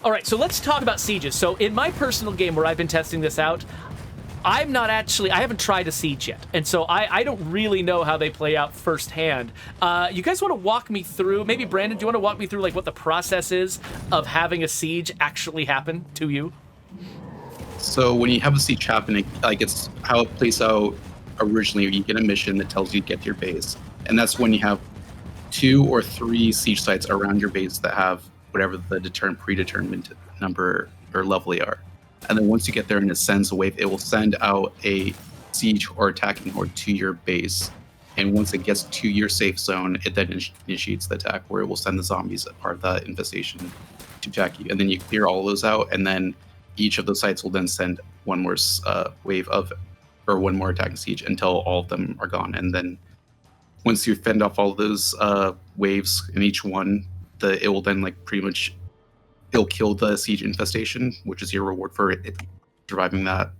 All right, so let's talk about sieges. So in my personal game where I've been testing this out, I haven't tried a siege yet, and so I don't really know how they play out firsthand. You guys want to walk me through, maybe Brandon, do you want to walk me through like what the process is of having a siege actually happen to you? So when you have a siege happening, like it's how it plays out originally. You get a mission that tells you to get to your base, and that's when you have 2 or 3 siege sites around your base that have whatever the predetermined number or level they are. And then once you get there and it sends a wave, it will send out a siege or attacking horde to your base. And once it gets to your safe zone, it then initiates the attack, where it will send the zombies as part of that infestation to attack you. And then you clear all those out, and then each of those sites will then send one more wave of, or one more attacking siege until all of them are gone. And then once you fend off all of those waves in each one, it will then like pretty much, it'll kill the siege infestation, which is your reward for it surviving that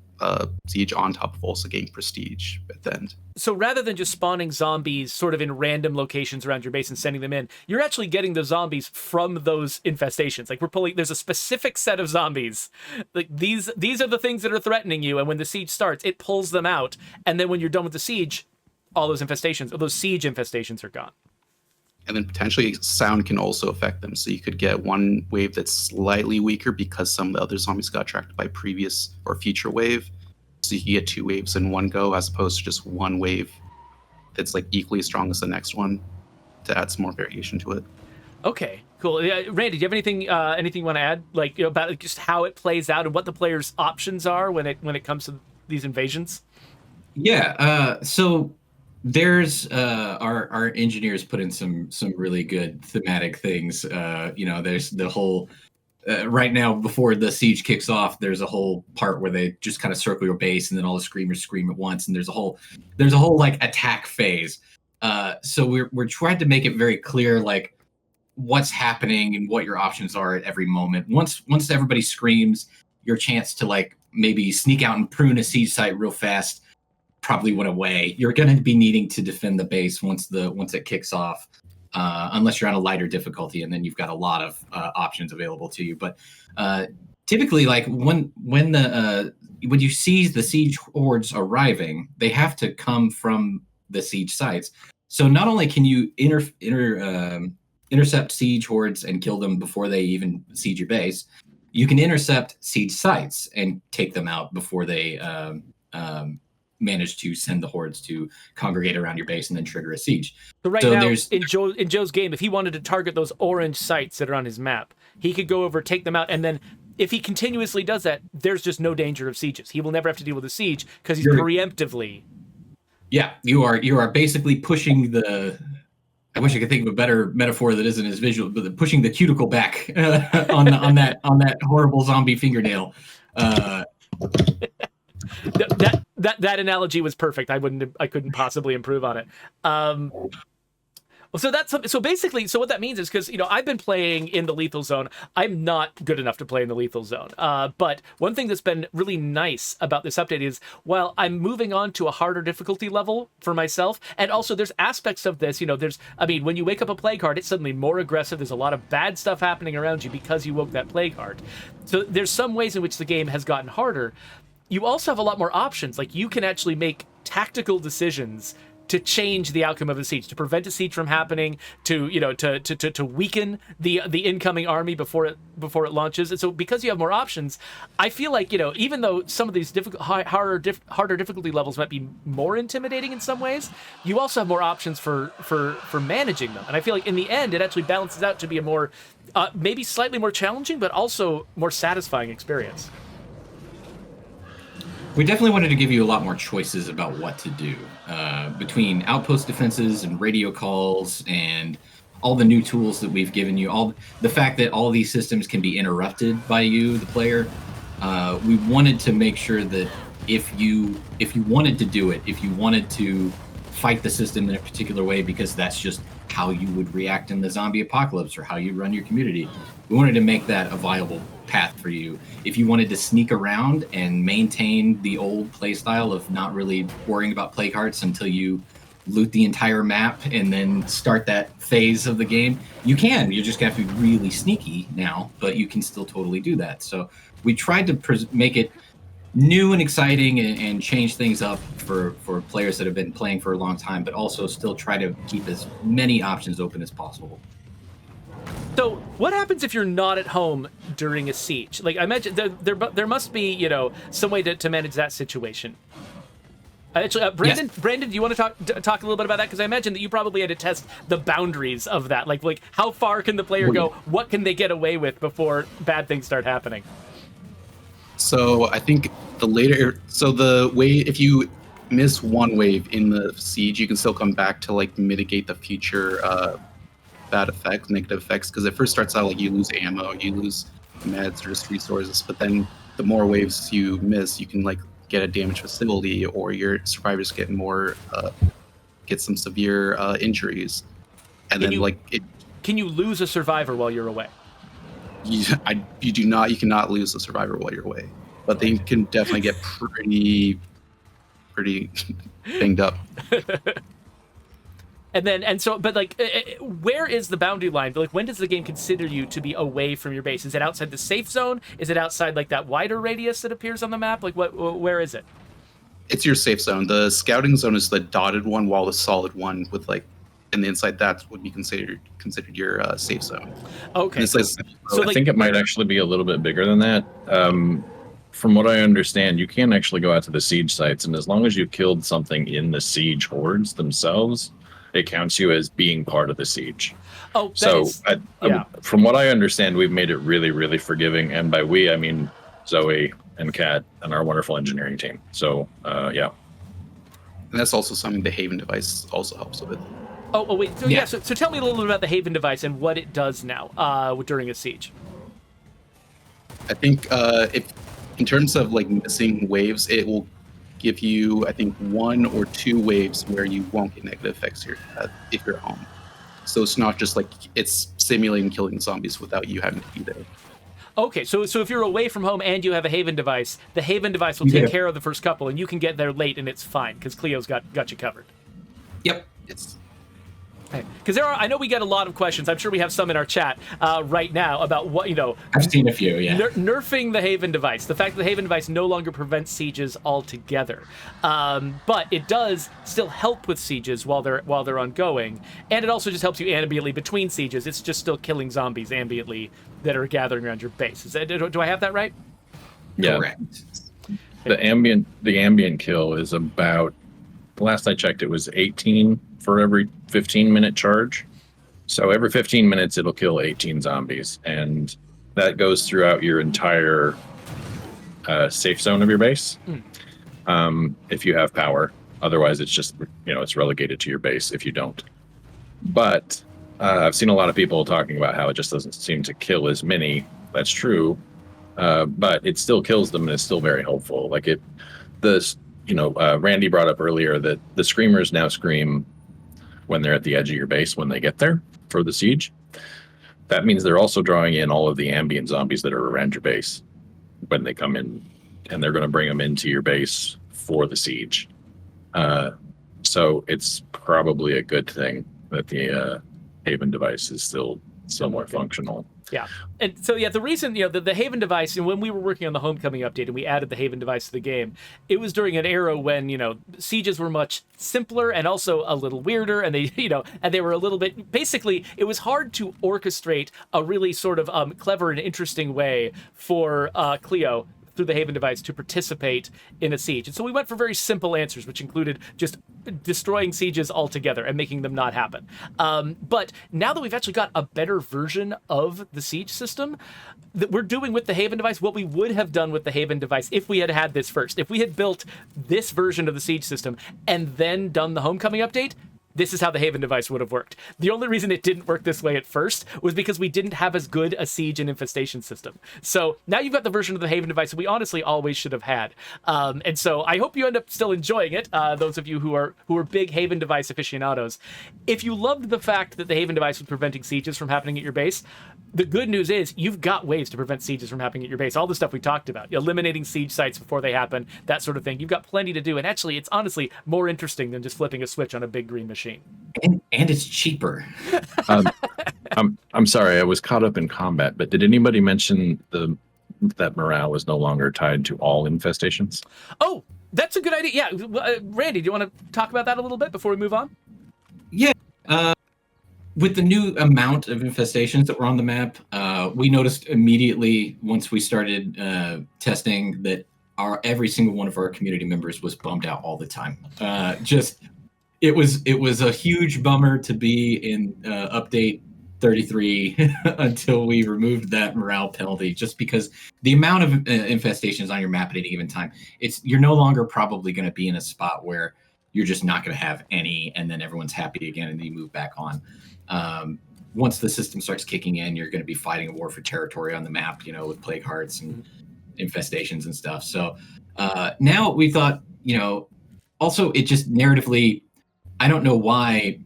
siege, on top of also getting prestige at the end. So rather than just spawning zombies sort of in random locations around your base and sending them in, you're actually getting the zombies from those infestations. Like there's a specific set of zombies. Like these are the things that are threatening you, and when the siege starts, it pulls them out, and then when you're done with the siege, all those siege infestations are gone. And then potentially sound can also affect them. So you could get one wave that's slightly weaker because some of the other zombies got attracted by previous or future wave. So you can get 2 waves in one go, as opposed to just one wave that's like equally strong as the next one, to add some more variation to it. Okay, cool. Randy, do you have anything you want to add, like, you know, about just how it plays out and what the players' options are when it comes to these invasions? Yeah. So there's our engineers put in some really good thematic things. There's the whole right now, before the siege kicks off, there's a whole part where they just kind of circle your base, and then all the screamers scream at once, and there's a whole like attack phase. So we're trying to make it very clear, like, what's happening and what your options are at every moment. Once everybody screams, your chance to like maybe sneak out and prune a siege site real fast probably went away. You're going to be needing to defend the base once it kicks off, unless you're on a lighter difficulty, and then you've got a lot of options available to you. But typically, like when you see the siege hordes arriving, they have to come from the siege sites. So not only can you intercept siege hordes and kill them before they even siege your base, you can intercept siege sites and take them out before they manage to send the hordes to congregate around your base and then trigger a siege. So now, in Joe's game, if he wanted to target those orange sites that are on his map, he could go over, take them out, and then if he continuously does that, there's just no danger of sieges. He will never have to deal with a siege because he's preemptively. Yeah, you are basically pushing the. I wish I could think of a better metaphor that isn't as visual, but pushing the cuticle back on that horrible zombie fingernail. That analogy was perfect. I couldn't possibly improve on it. So basically what that means is, because I've been playing in the lethal zone. I'm not good enough to play in the lethal zone. But one thing that's been really nice about this update is, while I'm moving on to a harder difficulty level for myself, and also there's aspects of this, when you wake up a plague heart, it's suddenly more aggressive. There's a lot of bad stuff happening around you because you woke that plague heart. So there's some ways in which the game has gotten harder. You also have a lot more options. Like, you can actually make tactical decisions to change the outcome of a siege, to prevent a siege from happening, to weaken the incoming army before it launches. And so, because you have more options, I feel like, even though some of these harder difficulty levels might be more intimidating in some ways, you also have more options for managing them. And I feel like in the end, it actually balances out to be a more maybe slightly more challenging, but also more satisfying experience. We definitely wanted to give you a lot more choices about what to do between outpost defenses and radio calls and all the new tools that we've given you. All the fact that all these systems can be interrupted by you, the player. We wanted to make sure that if you wanted to do it, if you wanted to fight the system in a particular way, because that's just how you would react in the zombie apocalypse or how you run your community, we wanted to make that a viable path for you. If you wanted to sneak around and maintain the old play style of not really worrying about plague hearts until you loot the entire map and then start that phase of the game. You can. You just have to be really sneaky now, but you can still totally do that. So we tried to make it new and exciting and change things up for players that have been playing for a long time, but also still try to keep as many options open as possible. So, what happens if you're not at home during a siege? Like, I imagine there must be, you know, some way to manage that situation. Actually, Brandon, Yes. Brandon, do you want to talk a little bit about that? Because I imagine that you probably had to test the boundaries of that. Like how far can the player go? What can they get away with before bad things start happening? So I think the way, if you miss one wave in the siege, you can still come back to like mitigate the future bad effects, negative effects, because it first starts out like you lose ammo, you lose meds or just resources, but then the more waves you miss, you can like get a damaged facility, or your survivors get some severe injuries, and then Can you lose a survivor while you're away? you cannot lose a survivor while you're away, but they can definitely get pretty banged up. But like, where is the boundary line? Like, when does the game consider you to be away from your base? Is it outside the safe zone? Is it outside like that wider radius that appears on the map? Like, where is it? It's your safe zone. The scouting zone is the dotted one, while the solid one with like, and the inside that would be considered your safe zone. Okay. And it says, I think it might actually be a little bit bigger than that. From what I understand, you can actually go out to the siege sites, and as long as you killed something in the siege hordes themselves, it counts you as being part of the siege. Oh, so yeah. From what I understand, we've made it really, really forgiving, and by we I mean Zoe and Kat and our wonderful engineering team. So yeah. and that's also something the Haven device also helps with. Oh wait. So tell me a little bit about the Haven device and what it does now during a siege. I think if in terms of like missing waves, it will give you, I think, 1 or 2 waves where you won't get negative effects here if you're home. So it's not just like it's simulating killing zombies without you having to be there. Okay, so if you're away from home and you have a Haven device, the Haven device will take care of the first couple, and you can get there late, and it's fine because Cleo's got you covered. Yep. It's Because I know we get a lot of questions. I'm sure we have some in our chat right now about what, you know. I've seen a few, yeah. Nerfing the Haven device. The fact that the Haven device no longer prevents sieges altogether, but it does still help with sieges while they're ongoing, and it also just helps you ambiently between sieges. It's just still killing zombies ambiently that are gathering around your base. Do I have that right? Yeah. Correct. The ambient kill is about, last I checked, it was 18 for every 15-minute charge. So every 15 minutes, it'll kill 18 zombies. And that goes throughout your entire safe zone of your base. If you have power. Otherwise, it's just, it's relegated to your base if you don't. But I've seen a lot of people talking about how it just doesn't seem to kill as many. That's true. But it still kills them, and it's still very helpful. Like Randy brought up earlier that the screamers now scream when they're at the edge of your base when they get there for the siege. That means they're also drawing in all of the ambient zombies that are around your base when they come in, and they're going to bring them into your base for the siege. So it's probably a good thing that the Haven device is still somewhat functional. Yeah. And so, the reason, the Haven device, and when we were working on the Homecoming update and we added the Haven device to the game, it was during an era when, sieges were much simpler and also a little weirder. And they, and they were a little bit, basically, it was hard to orchestrate a really sort of clever and interesting way for Cleo through the Haven device to participate in a siege. And so we went for very simple answers, which included just destroying sieges altogether and making them not happen. But now that we've actually got a better version of the siege system, that we're doing with the Haven device what we would have done with the Haven device if we had had this first. If we had built this version of the siege system and then done the Homecoming update, this is how the Haven device would have worked. The only reason it didn't work this way at first was because we didn't have as good a siege and infestation system. So now you've got the version of the Haven device we honestly always should have had. And so I hope you end up still enjoying it, those of you who are big Haven device aficionados. If you loved the fact that the Haven device was preventing sieges from happening at your base, the good news is you've got ways to prevent sieges from happening at your base. All the stuff we talked about, eliminating siege sites before they happen, that sort of thing. You've got plenty to do. And actually, it's honestly more interesting than just flipping a switch on a big green machine. And it's cheaper. I'm sorry, I was caught up in combat, but did anybody mention that morale was no longer tied to all infestations? Oh, that's a good idea. Yeah, Randy, do you want to talk about that a little bit before we move on? Yeah. With the new amount of infestations that were on the map, we noticed immediately once we started testing that every single one of our community members was bummed out all the time. It was a huge bummer to be in update 33 until we removed that morale penalty, just because the amount of infestations on your map at any given time, you're no longer probably going to be in a spot where you're just not going to have any, and then everyone's happy again, and then you move back on. Once the system starts kicking in, you're going to be fighting a war for territory on the map, with plague hearts and infestations and stuff. So now we thought, also it just narratively, I don't know why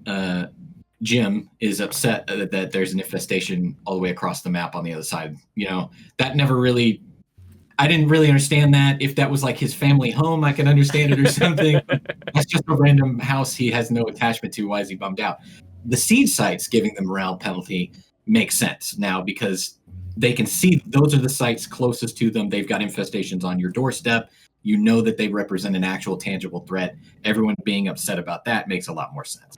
Jim is upset that there's an infestation all the way across the map on the other side. That never really, I didn't really understand that. If that was like his family home, I can understand it or something. That's just a random house he has no attachment to. Why is he bummed out? The siege sites giving the morale penalty makes sense now because they can see those are the sites closest to them. They've got infestations on your doorstep. You know that they represent an actual tangible threat. Everyone being upset about that makes a lot more sense.